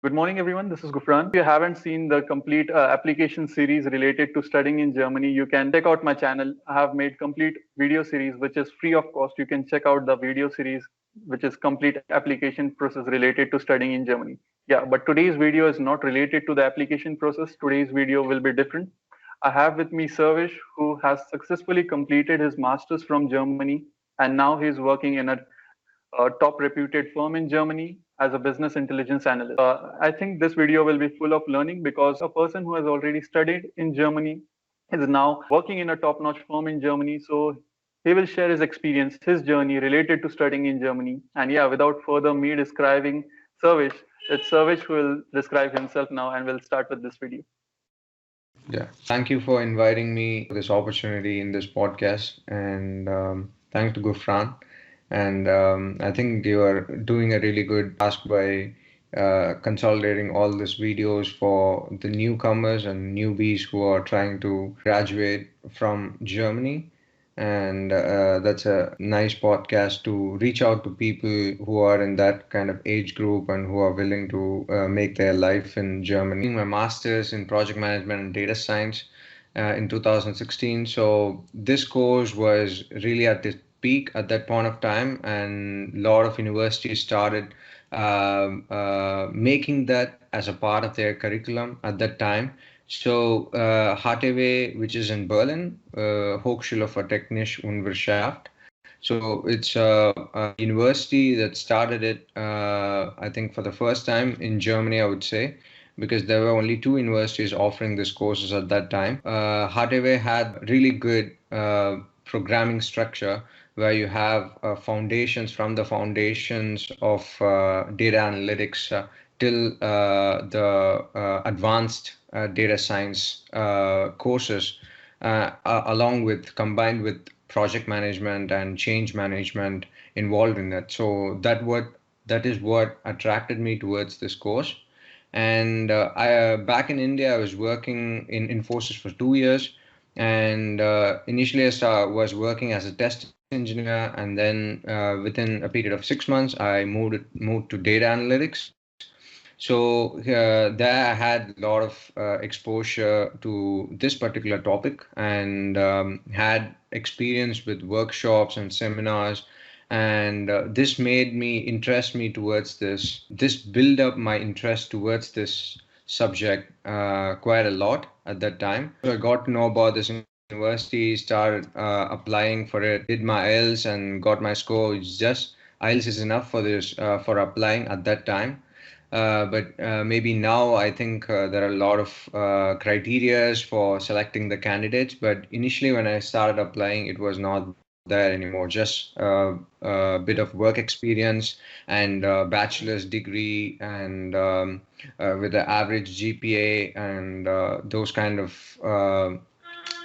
Good morning, everyone. This is Gufran. If you haven't seen the complete application series related to studying in Germany, you can check out my channel. I have made complete video series, which is free of cost. You can check out the video series, which is complete application process related to studying in Germany. Yeah, but today's video is not related to the application process. Today's video will be different. I have with me Servish, who has successfully completed his master's from Germany, and now he's working in a top reputed firm in Germany as a business intelligence analyst. I think this video will be full of learning because a person who has already studied in Germany is now working in a top notch firm in Germany. So he will share his experience, his journey related to studying in Germany. And yeah, without further me describing Servish, it's Servish who will describe himself now and we'll start with this video. Yeah, thank you for inviting me for this opportunity in this podcast, and thanks to Gufran. And I think you are doing a really good task by consolidating all these videos for the newcomers and newbies who are trying to graduate from Germany. And that's a nice podcast to reach out to people who are in that kind of age group and who are willing to make their life in Germany. My master's in project management and data science in 2016. So this course was really at its peak at that point of time, and a lot of universities started making that as a part of their curriculum at that time. So HTW, which is in Berlin, Hochschule für Technische Universität. So it's a university that started it, I think, for the first time in Germany, I would say, because there were only two universities offering these courses at that time. HTW had really good programming structure where you have foundations from the foundations of data analytics till the advanced data science courses, along with combined with project management and change management involved in that. So that is what attracted me towards this course. And back in India, I was working in Infosys for 2 years. And initially, was working as a test engineer, and then within a period of 6 months, I moved to data analytics. So there I had a lot of exposure to this particular topic, and had experience with workshops and seminars, and this made me interest me towards this. This build up my interest towards this subject quite a lot at that time. So I got to know about this university, started applying for it, did my IELTS and got my score. It's just IELTS is enough for this for applying at that time. But maybe now I think there are a lot of criterias for selecting the candidates. But initially, when I started applying, it was not there anymore. Just a bit of work experience and bachelor's degree, and with the average GPA, and those kind of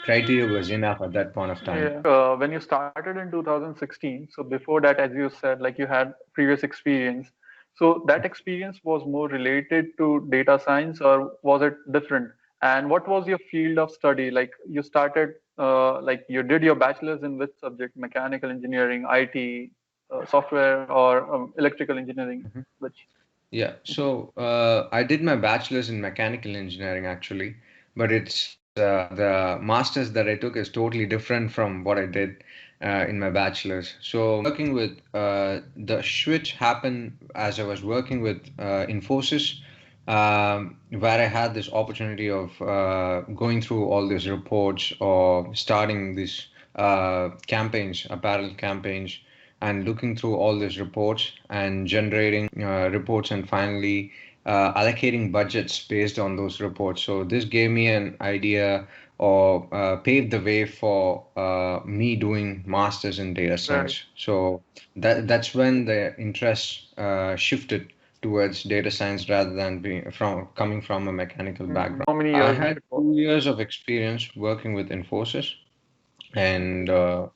criteria was enough at that point of time. Yeah. When you started in 2016, so before that, as you said, like you had previous experience. So that experience was more related to data science, or was it different? And what was your field of study? Like you started, like you did your bachelor's in which subject? Mechanical engineering, IT, software, or electrical engineering? Mhm. Which? Yeah, so I did my bachelor's in mechanical engineering actually, but it's the master's that I took is totally different from what I did in my bachelor's. So working with the switch happened as I was working with Infosys, where I had this opportunity of going through all these reports or starting these campaigns, apparel campaigns, and looking through all these reports and generating reports, and finally allocating budgets based on those reports. So this gave me an idea, or paved the way for me doing masters in data Right. science. So that's when the interest shifted towards data science rather than being from coming from a mechanical background. How many I years had it was? 2 years of experience working with Infosys, and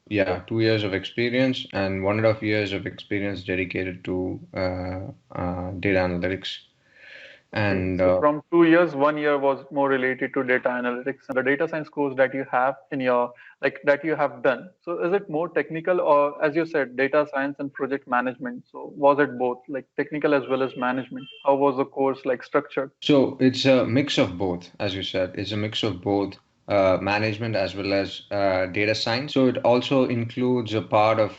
yeah, 2 years of experience and 1.5 years of experience dedicated to data analytics. And So from 2 years, 1 year was more related to data analytics and the data science course that you have in your, like that you have done. So is it more technical or as you said, data science and project management? So was it both like technical as well as management? How was the course like structured? so it's a mix of both, as you said. It's a mix of both management as well as data science. So it also includes a part of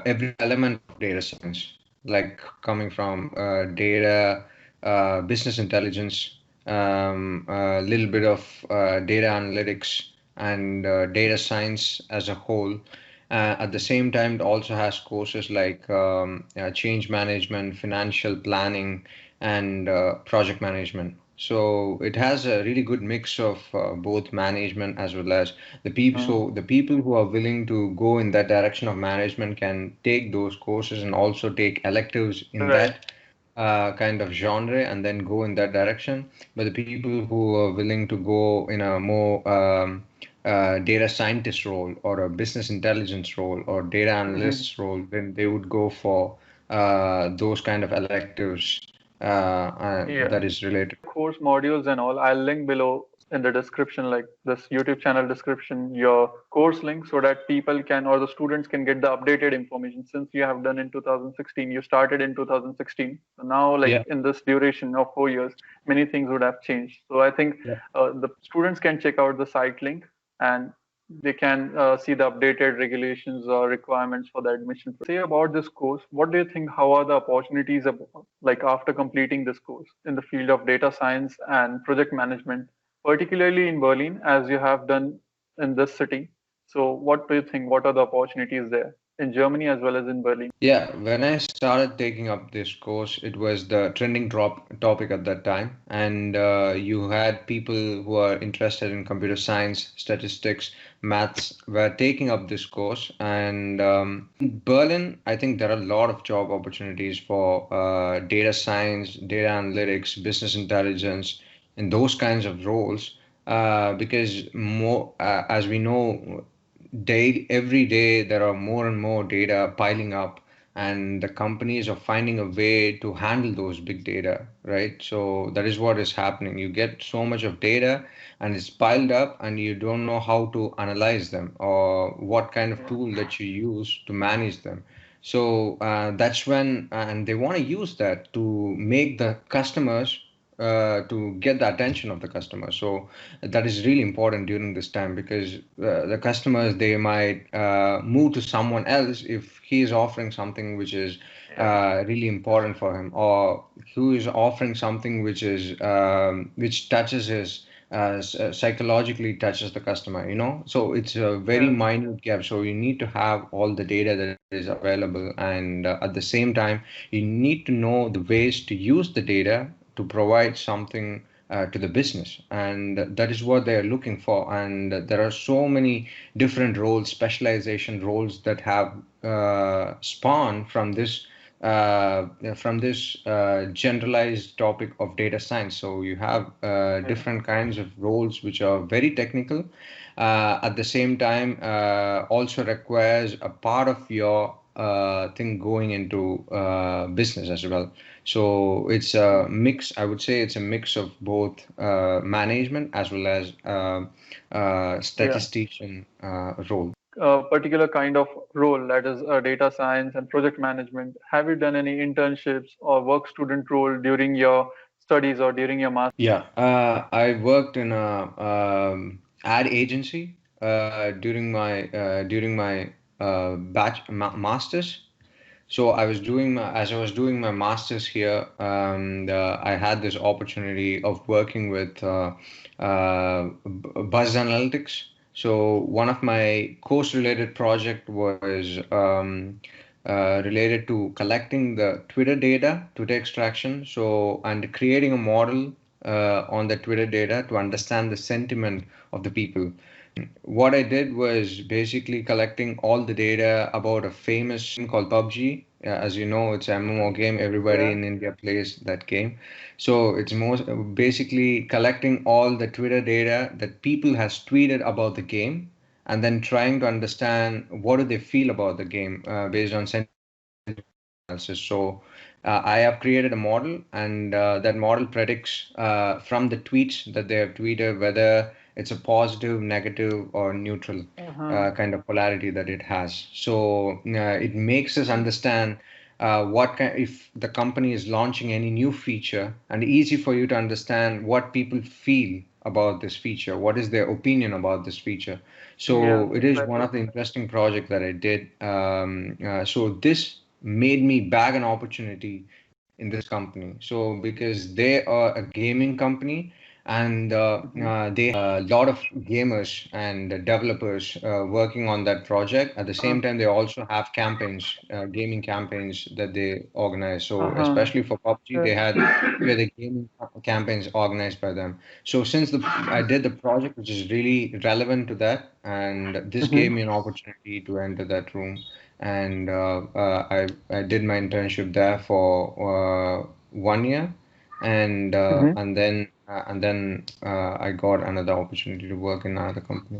every element of data science, like coming from data, business intelligence, a little bit of data analytics, and data science as a whole. At the same time, it also has courses like change management, financial planning, and project management. So it has a really good mix of both management as well as the people. Mm, So the people who are willing to go in that direction of management can take those courses and also take electives in right. that kind of genre and then go in that direction. But the people who are willing to go in a more data scientist role or a business intelligence role or data Mhm. analyst role, then they would go for those kind of electives Yeah. that is related. Course modules and all, I'll link below in the description, like this YouTube channel description, your course link so that people can or the students can get the updated information. Since you have done in 2016, you started in 2016. So now, like Yeah. in this duration of 4 years, many things would have changed. So I think Yeah. the students can check out the site link and they can see the updated regulations or requirements for the admission. Say about this course, what do you think? How are the opportunities like after completing this course in the field of data science and project management, particularly in Berlin, as you have done in this city? So, what do you think? What are the opportunities there in Germany as well as in Berlin? Yeah, when I started taking up this course, it was the trending drop topic at that time, and you had people who are interested in computer science, statistics, maths were taking up this course. And in Berlin, I think there are a lot of job opportunities for data science, data analytics, business intelligence, and those kinds of roles. Because more, as we know, every day there are more and more data piling up and the companies are finding a way to handle those big data, right? So that is what is happening. You get so much of data and it's piled up and you don't know how to analyze them or what kind of Yeah. tool that you use to manage them. So that's when, and they want to use that to make the customers to get the attention of the customer. So that is really important during this time because the customers they might move to someone else if he is offering something which is Yeah. really important for him or who is offering something which is which touches his psychologically touches the customer, you know. So it's a very Yeah. minute gap, so you need to have all the data that is available and at the same time you need to know the ways to use the data to provide something to the business, and that is what they are looking for. And there are so many different roles, specialization roles that have spawned from this generalized topic of data science. So you have Yeah. different kinds of roles which are very technical. At the same time, also requires a part of your thing going into business as well. So it's a mix. I would say it's a mix of both management as well as Yeah. statistician role. A particular kind of role, that is data science and project management. Have you done any internships or work student role during your studies or during your master's? Yeah, I worked in a ad agency during my masters. So I was doing as I was doing my masters here, I had this opportunity of working with Buzz Analytics. So one of my course-related project was related to collecting the Twitter data, Twitter extraction, so and creating a model on the Twitter data to understand the sentiment of the people. What I did was basically collecting all the data about a famous game called PUBG. As you know, it's an MMO game. Everybody Yeah. in India plays that game. So it's most basically collecting all the Twitter data that people has tweeted about the game, and then trying to understand what do they feel about the game based on sentiment analysis. So I have created a model, and that model predicts from the tweets that they have tweeted whether it's a positive, negative, or neutral kind of polarity that it has. So it makes us understand if the company is launching any new feature, and easy for you to understand what people feel about this feature, what is their opinion about this feature. Yeah, So it is one exactly. of the interesting projects that I did. So this made me bag an opportunity in this company. So because they are a gaming company, and they have a lot of gamers and developers working on that project. At the same time, they also have campaigns, gaming campaigns that they organize. So especially for PUBG, they had the gaming campaigns organized by them. So since I did the project, which is really relevant to that, and this gave me an opportunity to enter that room, and I did my internship there for 1 year, and then I got another opportunity to work in another company.